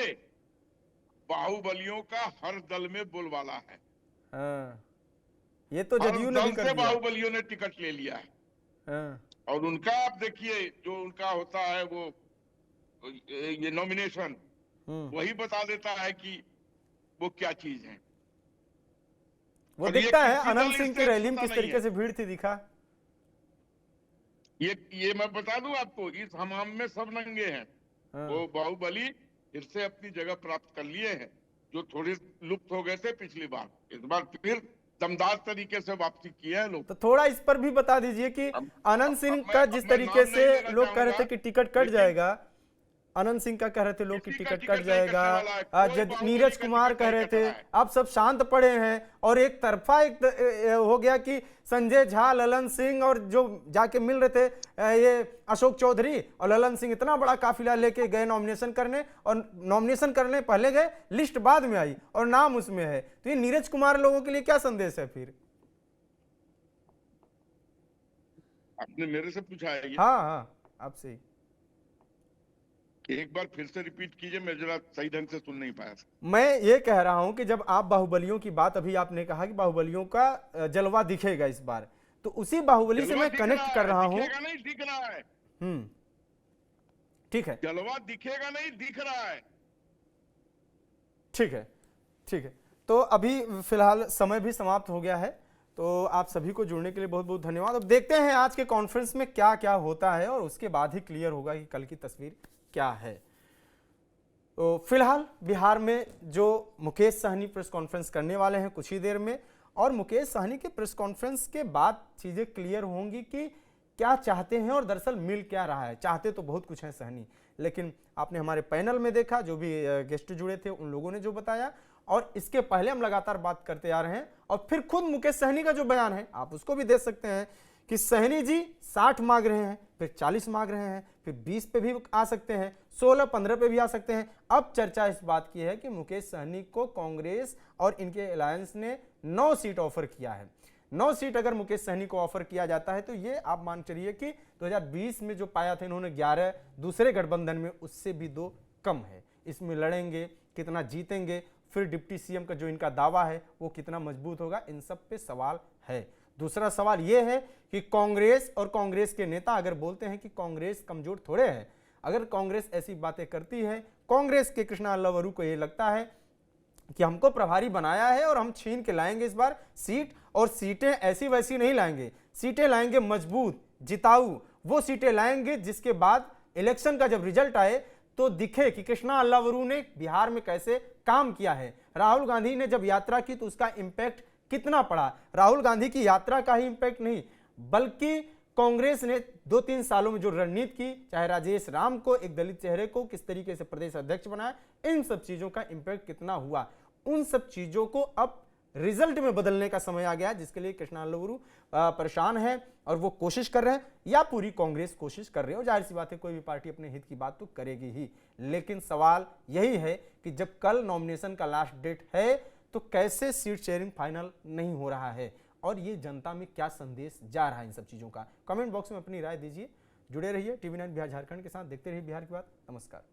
बाहुबलियों का हर दल में बोलबाला है। ये तो जदयू ने भी कर दिया। बाहुबलियों ने टिकट ले लिया है। हाँ। और उनका आप देखिए, जो उनका होता है वो ये नॉमिनेशन, वही बता देता है कि वो क्या चीज है। वो दिखता है अनंत सिंह की रैली में किस तरीके से भीड़ थी, दिखा। ये मैं बता दूं आपको, इस हमाम में सब नंगे हैं। वो बाहुबली फिर से अपनी जगह प्राप्त कर लिए हैं, जो थोड़े लुप्त हो गए थे पिछली बार। इस बार फिर दमदार तरीके से वापसी किया है लोग। तो थोड़ा इस पर भी बता दीजिए कि अनंत सिंह का जिस तरीके से लोग कह रहे थे कि टिकट कट जाएगा, अनंत सिंह का कह रहे थे लोग कि टिकट कट जाएगा, नीरज कुमार कह रहे थे, आप सब शांत पड़े हैं, और एक तरफा हो गया कि संजय झा, ललन सिंह और जो जाके मिल रहे थे ये अशोक चौधरी और ललन सिंह इतना बड़ा काफिला लेके गए नॉमिनेशन करने, और नॉमिनेशन करने पहले गए, लिस्ट बाद में आई और नाम उसमें है। तो ये नीरज कुमार लोगों के लिए क्या संदेश है फिर? आपने मेरे से पूछा है ये? हाँ, आपसे ही। एक बार फिर से रिपीट कीजिए, मैं जरा सही ढंग से सुन नहीं पाया। मैं ये कह रहा हूं कि जब आप बाहुबलियों की बात, अभी आपने कहा कि बाहुबलियों का जलवा दिखेगा इस बार, तो उसी बाहुबली से मैं कनेक्ट कर रहा हूं। दिखेगा नहीं, दिख रहा है। ठीक है, जलवा दिखेगा नहीं, दिख रहा है। ठीक है, ठीक है। तो अभी फिलहाल समय भी समाप्त हो गया है, तो आप सभी को जुड़ने के लिए बहुत बहुत धन्यवाद। अब देखते हैं आज के कॉन्फ्रेंस में क्या क्या होता है, और उसके बाद ही क्लियर होगा कि कल की तस्वीर क्या है। तो फिलहाल बिहार में जो मुकेश सहनी प्रेस कॉन्फ्रेंस करने वाले हैं कुछ ही देर में, और मुकेश सहनी के प्रेस कॉन्फ्रेंस के बाद चीजें क्लियर होंगी कि क्या चाहते हैं और दरअसल मिल क्या रहा है। चाहते तो बहुत कुछ है सहनी, लेकिन आपने हमारे पैनल में देखा, जो भी गेस्ट जुड़े थे उन लोगों ने जो बताया, और इसके पहले हम लगातार बात करते आ रहे हैं, और फिर खुद मुकेश सहनी का जो बयान है आप उसको भी देख सकते हैं कि सहनी जी 60 मांग रहे हैं, फिर 40 मांग रहे हैं, फिर 20 पे भी आ सकते हैं, 16-15 पे भी आ सकते हैं। अब चर्चा इस बात की है कि मुकेश सहनी को कांग्रेस और इनके अलायंस ने 9 सीट ऑफर किया है। 9 सीट अगर मुकेश सहनी को ऑफर किया जाता है तो ये आप मान चलिए कि 2020 में जो पाया था इन्होंने 11, दूसरे गठबंधन में उससे भी 2 कम है। इसमें लड़ेंगे, कितना जीतेंगे, फिर डिप्टी सीएम का जो इनका दावा है वो कितना मजबूत होगा, इन सब पे सवाल है। दूसरा सवाल यह है कि कांग्रेस और कांग्रेस के नेता अगर बोलते हैं कि कांग्रेस कमजोर थोड़े है, अगर कांग्रेस ऐसी बातें करती है, कांग्रेस के कृष्णा अल्लावरू को यह लगता है कि हमको प्रभारी बनाया है और हम छीन के लाएंगे इस बार सीट, और सीटें ऐसी वैसी नहीं लाएंगे, सीटें लाएंगे मजबूत, जिताऊ, वो सीटें लाएंगे जिसके बाद इलेक्शन का जब रिजल्ट आए तो दिखे कि कृष्णा अल्लावरू ने बिहार में कैसे काम किया है। राहुल गांधी ने जब यात्रा की तो उसका इंपैक्ट कितना पड़ा। राहुल गांधी की यात्रा का ही इंपैक्ट नहीं, बल्कि कांग्रेस ने 2-3 सालों में जो रणनीति की, चाहे राजेश राम को, एक दलित चेहरे को किस तरीके से प्रदेश अध्यक्ष बनाया, इन सब चीजों का इंपैक्ट कितना हुआ, उन सब चीजों को अब रिजल्ट में बदलने का समय आ गया, जिसके लिए कृष्णा अल्लावरू परेशान है और वो कोशिश कर रहे हैं, या पूरी कांग्रेस कोशिश कर रही है। और जाहिर सी बात है कोई भी पार्टी अपने हित की बात तो करेगी ही, लेकिन सवाल यही है कि जब कल नॉमिनेशन का लास्ट डेट है तो कैसे सीट शेयरिंग फाइनल नहीं हो रहा है, और ये जनता में क्या संदेश जा रहा है इन सब चीजों का। कमेंट बॉक्स में अपनी राय दीजिए। जुड़े रहिए TV9 बिहार झारखंड के साथ, देखते रहिए बिहार की बात। नमस्कार।